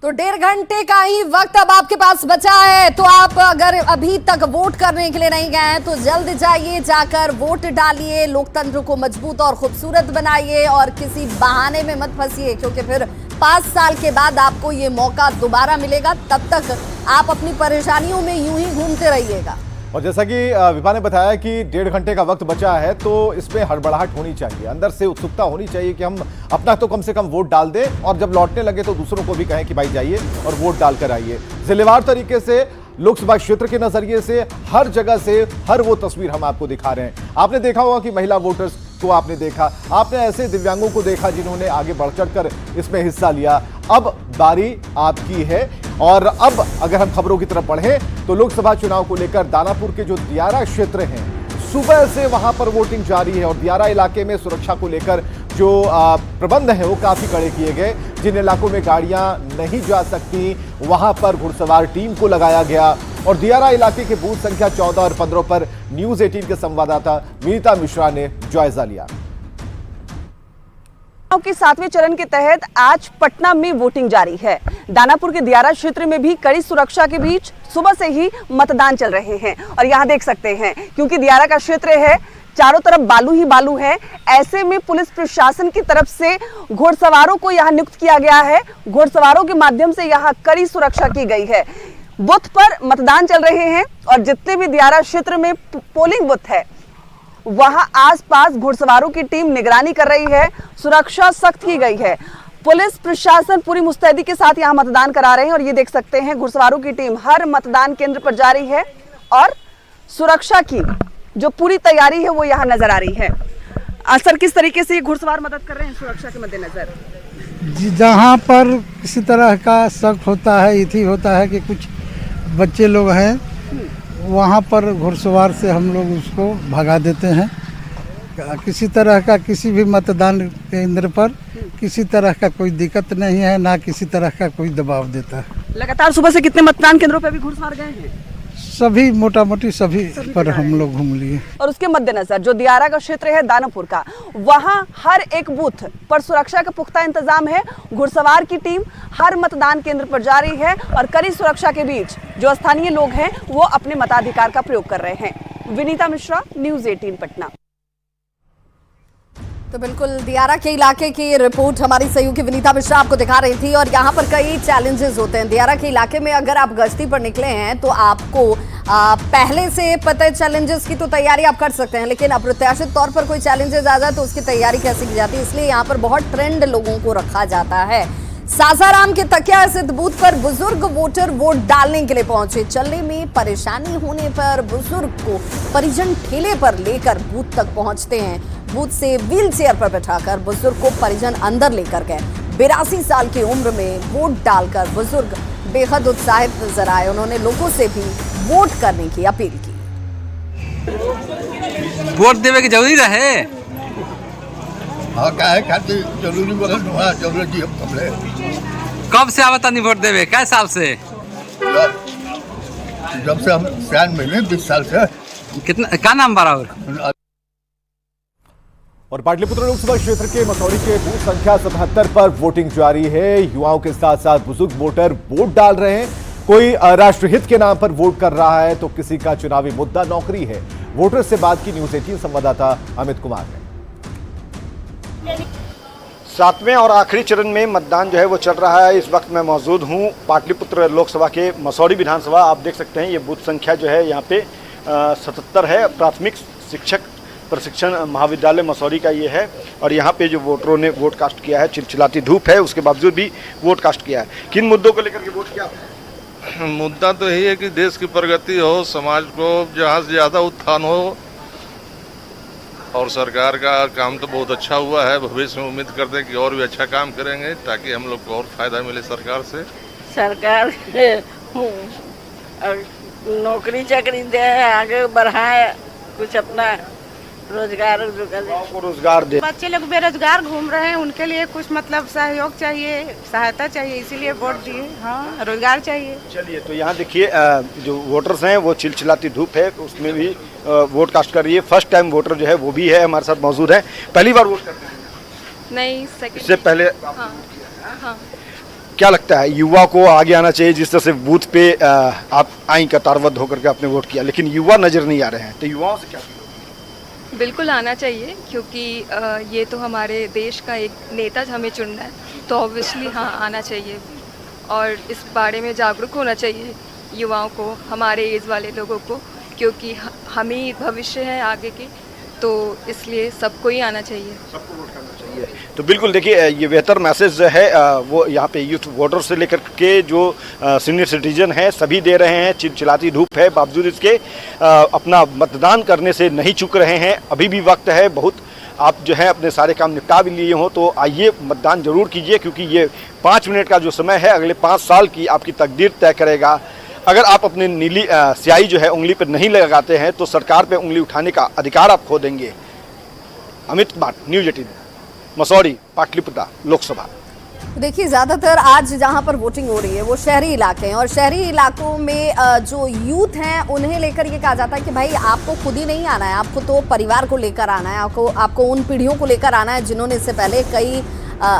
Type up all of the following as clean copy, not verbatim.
तो 1.5 घंटे का ही वक्त अब आपके पास बचा है, तो आप अगर अभी तक वोट करने के लिए नहीं गए हैं तो जल्द जाइए, जाकर वोट डालिए, लोकतंत्र को मजबूत और खूबसूरत बनाइए और किसी बहाने में मत फंसिए, क्योंकि फिर 5 साल के बाद आपको ये मौका दोबारा मिलेगा। तब तक आप अपनी परेशानियों में यूं ही घूमते रहिएगा। और जैसा कि विभा ने बताया कि 1.5 घंटे का वक्त बचा है, तो इसमें हड़बड़ाहट होनी चाहिए, अंदर से उत्सुकता होनी चाहिए कि हम अपना तो कम से कम वोट डाल दें और जब लौटने लगे तो दूसरों को भी कहें कि भाई जाइए और वोट डालकर आइए। जिलेवार तरीके से लोकसभा क्षेत्र के नजरिए से हर जगह से हर वो तस्वीर हम आपको दिखा रहे हैं। आपने देखा होगा कि महिला वोटर्स को आपने देखा, आपने ऐसे दिव्यांगों को देखा जिन्होंने आगे बढ़ चढ़कर इसमें हिस्सा लिया। अब बारी आपकी है। और अब अगर हम खबरों की तरफ बढ़ें तो लोकसभा चुनाव को लेकर दानापुर के जो दियारा क्षेत्र हैं, सुबह से वहां पर वोटिंग जारी है और दियारा इलाके में सुरक्षा को लेकर जो प्रबंध हैं वो काफी कड़े किए गए। जिन इलाकों में गाड़ियां नहीं जा सकती वहां पर घुड़सवार टीम को लगाया गया और दियारा इलाके के बूथ संख्या 14 और 15 पर न्यूज 18 के संवाददाता विनीता मिश्रा ने जायजा लिया। के 7वें चरण के तहत आज पटना में वोटिंग जारी है। दानापुर के दियारा क्षेत्र में भी कड़ी सुरक्षा के बीच सुबह से ही मतदान चल रहे हैं और यहां देख सकते हैं, क्योंकि दियारा का क्षेत्र है, चारों तरफ बालू ही बालू है। ऐसे में पुलिस प्रशासन की तरफ से घुड़सवारों को यहां नियुक्त किया गया है। घुड़सवारों के माध्यम से यहां कड़ी सुरक्षा की गई है। बूथ पर मतदान चल रहे हैं और जितने भी दियारा क्षेत्र में पोलिंग बूथ है वहां आसपास घुड़सवारों की टीम निगरानी कर रही है, सुरक्षा सख्त की गई है। पुलिस प्रशासन पूरी मुस्तैदी के साथ यहां मतदान करा रहे हैं और ये देख सकते हैं घुड़सवारों की टीम हर मतदान केंद्र पर जा रही है और सुरक्षा की जो पूरी तैयारी है वो यहां नजर आ रही है। सर, किस तरीके से ये घुड़सवार मदद कर रहे हैं सुरक्षा के मद्देनजर? जहाँ पर किसी तरह का शक होता है, इति होता है कि कुछ बच्चे लोग हैं, वहाँ पर घुड़सवार से हम लोग उसको भगा देते हैं। किसी तरह का किसी भी मतदान केंद्र पर किसी तरह का कोई दिक्कत नहीं है, ना किसी तरह का कोई दबाव देता है। लगातार सुबह से कितने मतदान केंद्रों पर भी घुड़सवार गए हैं? सभी मोटा मोटी सभी पर हम लोग घूम लिए। और उसके मद्देनजर जो दियारा का क्षेत्र है दानापुर का, वहां हर एक बूथ पर सुरक्षा का पुख्ता इंतजाम है। घुड़सवार की टीम हर मतदान केंद्र पर जा रही है और कड़ी सुरक्षा के बीच जो स्थानीय लोग हैं वो अपने मताधिकार का प्रयोग कर रहे हैं। विनीता मिश्रा, न्यूज 18 पटना। तो बिल्कुल दियारा के इलाके की रिपोर्ट हमारी सहयोगी विनीता मिश्रा आपको दिखा रही थी और यहाँ पर कई चैलेंजेस होते हैं। दियारा के इलाके में अगर आप गश्ती पर निकले हैं तो आपको पहले से पता है चैलेंजेस की तो तैयारी आप कर सकते हैं, लेकिन अप्रत्याशित तौर पर कोई चैलेंजेस आ जाए तो उसकी तैयारी कैसे की जाती है, इसलिए यहाँ पर बहुत ट्रेंड लोगों को रखा जाता है। सासाराम के तकिया स्थित बूथ पर बुजुर्ग वोटर वोट डालने के लिए पहुंचे। चलने में परेशानी होने पर बुजुर्ग को परिजन ठेले पर लेकर बूथ तक पहुंचते हैं। बूथ से व्हील चेयर पर बैठाकर बुजुर्ग को परिजन अंदर लेकर गए। 82 साल की उम्र में वोट डालकर बुजुर्ग बेहद उत्साहित नजर आए। उन्होंने लोगों से भी वोट करने की अपील की। वोट देवे के जरूरी रहे। हाँ, क्या है खातिर जरूरी बोले जरूरी हमले। कब से आवता नहीं वोट देवे? कै साल से? जब से हम सयान मिले 20 साल से। कितना क्या नाम बराबर? और पाटलिपुत्र लोकसभा क्षेत्र के मसौरी के बूथ संख्या 77 पर वोटिंग जारी है। युवाओं के साथ साथ बुजुर्ग वोटर वोट डाल रहे हैं। कोई राष्ट्रहित के नाम पर वोट कर रहा है तो किसी का चुनावी मुद्दा नौकरी है। वोटर से बात की न्यूज 18 संवाददाता अमित कुमार ने। 7वें और आखिरी चरण में मतदान जो है वो चल रहा है। इस वक्त मैं मौजूद हूँ पाटलिपुत्र लोकसभा के मसौरी विधानसभा। आप देख सकते हैं ये बूथ संख्या जो है यहाँ पे 77 है। प्राथमिक शिक्षक प्रशिक्षण महाविद्यालय मसौरी का ये है और यहाँ पे जो वोटरों ने वोट कास्ट किया है, चिलचिलाती धूप है उसके बावजूद भी वोट कास्ट किया है। किन मुद्दों को लेकर के वोट किया? मुद्दा तो यही है कि देश की प्रगति हो, समाज को जहाँ से ज़्यादा उत्थान हो और सरकार का काम तो बहुत अच्छा हुआ है। भविष्य में उम्मीद करते हैं कि और भी अच्छा काम करेंगे ताकि हम लोग को और फायदा मिले सरकार से। सरकार नौकरी चाकरी दे, आगे बढ़ाए, कुछ अपना रोजगार दे। बच्चे लोग बेरोजगार घूम रहे हैं, उनके लिए कुछ मतलब सहयोग चाहिए, सहायता चाहिए, इसीलिए वोट दिए। हाँ, रोजगार चाहिए। चलिए, तो यहाँ देखिए जो वोटर्स हैं वो चिलचिलाती धूप है उसमें भी वोट कास्ट कर रही है। फर्स्ट टाइम वोटर जो है वो भी है हमारे साथ मौजूद है। पहली बार वोट करते हैं? नहीं, सेकंड। इससे पहले हाँ। क्या लगता है युवा को आगे आना चाहिए? जिस तरह से बूथ पे आप आई कतारबद्ध होकर के आपने वोट किया, लेकिन युवा नजर नहीं आ रहे हैं, तो युवाओं से क्या? बिल्कुल आना चाहिए, क्योंकि ये तो हमारे देश का एक नेता हमें चुनना है, तो ऑब्वियसली हाँ आना चाहिए और इस बारे में जागरूक होना चाहिए युवाओं को, हमारे एज वाले लोगों को, क्योंकि हम ही भविष्य है आगे के, तो इसलिए सबको ही आना चाहिए, सबको वोट करना चाहिए। तो बिल्कुल देखिए, ये बेहतर मैसेज है वो यहाँ पे यूथ वोटर से लेकर के जो सीनियर सिटीजन है सभी दे रहे हैं। चिलचिलाती धूप है, बावजूद इसके अपना मतदान करने से नहीं चूक रहे हैं। अभी भी वक्त है बहुत, आप जो है अपने सारे काम निपटा भी लिए हों तो आइए मतदान जरूर कीजिए, क्योंकि ये 5 मिनट का जो समय है अगले 5 साल की आपकी तकदीर तय करेगा। अगर आप अपनी नीली स्याही जो है उंगली पर नहीं लगाते हैं तो सरकार पे उंगली उठाने का अधिकार आप खो देंगे। अमित कुमार, न्यूज़ 18, मसौड़ी, पाटलिपुत्र लोकसभा। देखिए, ज़्यादातर आज जहां पर वोटिंग हो रही है वो शहरी इलाके हैं और शहरी इलाकों में जो यूथ हैं उन्हें लेकर ये कहा जाता है कि भाई आपको खुद ही नहीं आना है, आपको तो परिवार को लेकर आना है, आपको उन पीढ़ियों को लेकर आना है जिन्होंने इससे पहले कई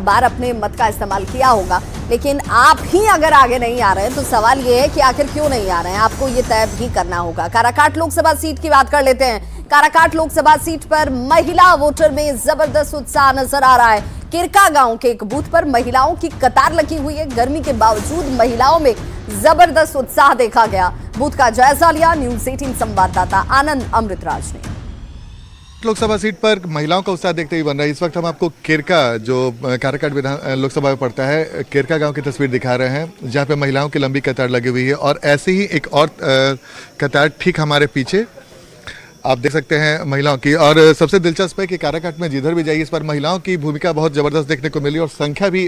बार अपने मत का इस्तेमाल किया होगा। लेकिन आप ही अगर आगे नहीं आ रहे हैं तो सवाल ये है कि आखिर क्यों नहीं आ रहे हैं, आपको ये तय भी करना होगा। काराकाट लोकसभा सीट की बात कर लेते हैं। काराकाट लोकसभा सीट पर महिला वोटर में जबरदस्त उत्साह नजर आ रहा है। किरका गांव के एक बूथ पर महिलाओं की कतार लगी हुई है। गर्मी के बावजूद महिलाओं में जबरदस्त उत्साह देखा गया। बूथ का जायजा लिया न्यूज़ 18 संवाददाता आनंद अमृतराज ने। लोकसभा सीट पर महिलाओं का उत्साह देखते ही बन रहा है। इस वक्त हम आपको किरका, जो काराकाट विधान लोकसभा में पड़ता है, किरका गांव की तस्वीर दिखा रहे हैं, जहां पे महिलाओं की लंबी कतार लगी हुई है और ऐसे ही एक और कतार ठीक हमारे पीछे आप देख सकते हैं महिलाओं की। और सबसे दिलचस्प है कि काराकाट में जिधर भी जाइए इस पर महिलाओं की भूमिका बहुत ज़बरदस्त देखने को मिली और संख्या भी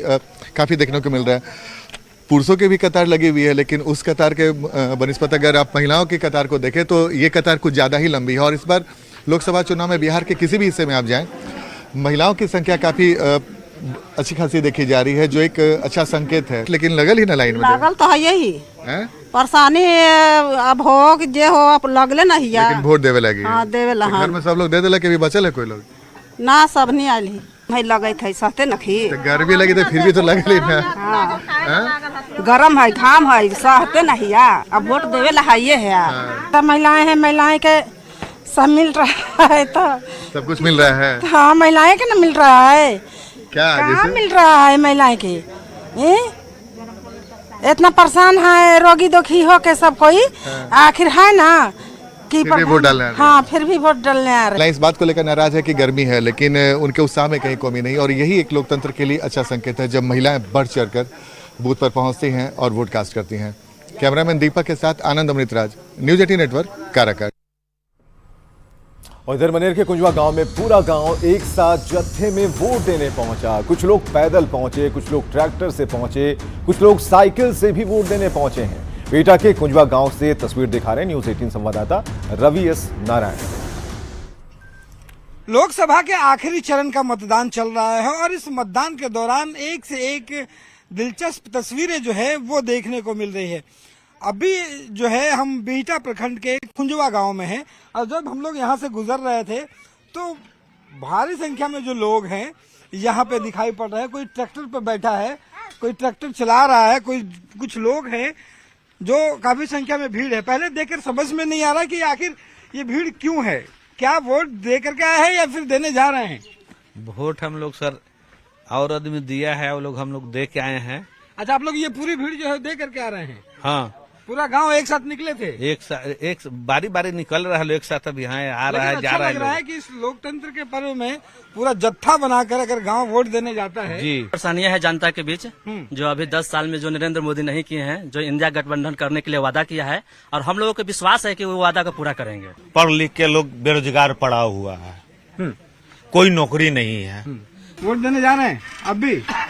काफ़ी देखने को मिल रहा है। पुरुषों की भी कतार लगी हुई है, लेकिन उस कतार के बनिस्बत अगर आप महिलाओं की कतार को देखें तो ये कतार कुछ ज़्यादा ही लंबी है। और इस बार लोकसभा चुनाव में बिहार के किसी भी हिस्से में आप जाएं, महिलाओं की संख्या काफ़ी अच्छी खासी देखी जा रही है, जो एक अच्छा संकेत है। लेकिन लगल ही ना लाइन में, लागल तो है यही परेशानी अब हो कि जे हो आप लगले नहीं है, लेकिन वोट देवे लगी। हाँ, देवे ला। घर में सब लोग दे देला के भी बचल है कोई लोग ना, सब नहीं आयल भाई, लगे थे सहते नखी, गर्मी लगी तो फिर भी तो लगल ही ना। गरम है, घाम है, सहते नहीं है, अब वोट देवे ला है। सब महिलाएं हैं, महिलाएं के सब मिल रहा है, तो सब कुछ मिल रहा है। हाँ, महिलाएं के ना मिल रहा है, क्या कहाँ मिल रहा है महिलाएं के? इतना परेशान है, रोगी दुखी हो के सब कोई आखिर है ना कि फिर भी वोट डालने आ रहे हैं। हाँ, फिर भी वोट डालने आ रहे हैं। इस बात को लेकर नाराज है कि गर्मी है, लेकिन उनके उत्साह में कहीं कमी नहीं। और यही एक लोकतंत्र के लिए अच्छा संकेत है जब महिलाएं बढ़ चढ़कर बूथ पर पहुंचती हैं और वोट कास्ट करती हैं। कैमरामैन दीपक के साथ आनंद अमृतराज, न्यूज़ 18 नेटवर्क, काराकाट। और इधर मनेर के कुंजवा गांव में पूरा गांव एक साथ जत्थे में वोट देने पहुंचा। कुछ लोग पैदल पहुंचे, कुछ लोग ट्रैक्टर से पहुंचे, कुछ लोग साइकिल से भी वोट देने पहुंचे हैं। बेटा के कुंजवा गांव से तस्वीर दिखा रहे हैं न्यूज़ 18 संवाददाता रवि एस नारायण। लोकसभा के आखिरी चरण का मतदान चल रहा है और इस मतदान के दौरान एक से एक दिलचस्प तस्वीरें जो है वो देखने को मिल रही है। अभी जो है हम बीटा प्रखंड के कुंजवा गांव में हैं और जब हम लोग यहाँ से गुजर रहे थे तो भारी संख्या में जो लोग हैं यहाँ पे दिखाई पड़ रहे हैं। कोई ट्रैक्टर पे बैठा है, कोई ट्रैक्टर चला रहा है, कुछ लोग हैं जो काफी संख्या में भीड़ है। पहले देखकर समझ में नहीं आ रहा कि आखिर ये भीड़ क्यों है, क्या वोट दे करके आए हैं या फिर देने जा रहे हैं? वोट हम लोग सर और आदमी दिया है, वो लोग हम लोग दे के आए हैं। अच्छा, आप लोग ये पूरी भीड़ जो है दे करके आ रहे हैं? हाँ, पूरा गांव एक साथ निकले थे? एक बारी बारी निकल रहा है, एक साथ अभी यहाँ आ रहा है, जा रहा है। लग रहा है कि इस लोकतंत्र के पर्व में पूरा जत्था बनाकर अगर गांव वोट देने जाता है। जी, परेशानियां है जनता के बीच, जो अभी 10 साल में जो नरेंद्र मोदी नहीं किए हैं, जो इंडिया गठबंधन करने के लिए वादा किया है, और हम लोगों को विश्वास है कि वो वादा को पूरा करेंगे। पढ़ लिख के लोग बेरोजगार पड़ा हुआ है, कोई नौकरी नहीं है। वोट देने जा रहे हैं?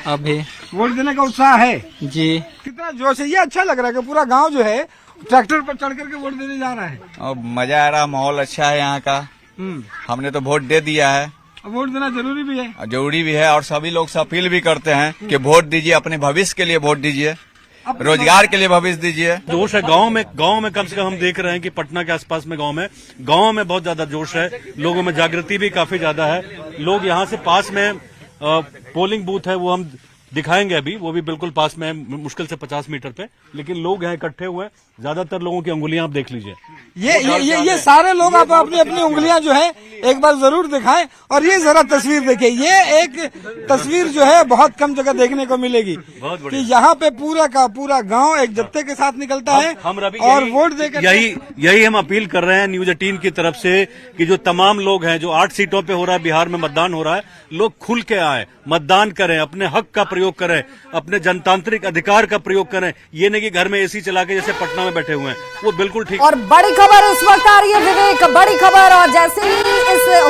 अभी वोट देने का उत्साह है जी। कितना जोश है, ये अच्छा लग रहा है कि पूरा गांव जो है ट्रैक्टर पर चढ़ करके वोट देने जा रहा है। और मजा आ रहा, माहौल अच्छा है यहाँ का। हमने तो वोट दे दिया है। वोट देना जरूरी भी है? जरूरी भी है, और सभी लोग से अपील भी करते हैं कि वोट दीजिए, अपने भविष्य के लिए वोट दीजिए, रोजगार के लिए भविष्य दीजिए। जोश है गांव में कम से कम हम देख रहे हैं कि पटना के आसपास में गांव में बहुत ज्यादा जोश है, लोगों में जागृति भी काफी ज्यादा है। लोग यहाँ से पास में पोलिंग बूथ है वो हम दिखाएंगे अभी, वो भी बिल्कुल पास में है, मुश्किल से 50 मीटर पे, लेकिन लोग यहाँ इकट्ठे हुए हैं। ज्यादातर लोगों की उंगलियां आप देख लीजिए। ये सारे लोग आप अपनी अपनी उंगलियां जो है एक बार जरूर दिखाएं। और ये जरा तस्वीर देखिए, ये एक तस्वीर जो है बहुत कम जगह देखने को मिलेगी कि यहाँ पे पूरा का पूरा गांव एक जत्थे के साथ निकलता है और वोट देकर। यही हम अपील कर रहे हैं न्यूज 18 की तरफ से कि जो तमाम लोग हैं, जो 8 सीटों पे हो रहा है, बिहार में मतदान हो रहा है, लोग खुल के आए, मतदान करें, अपने हक का प्रयोग करें, अपने जनतांत्रिक अधिकार का प्रयोग करें। ये नहीं कि घर में एसी चला के जैसे पटना में बैठे हुए हैं, वो बिल्कुल ठीक। और बड़ी खबर इस वक्त आ रही है विवेक, बड़ी खबर, और जैसे ही इस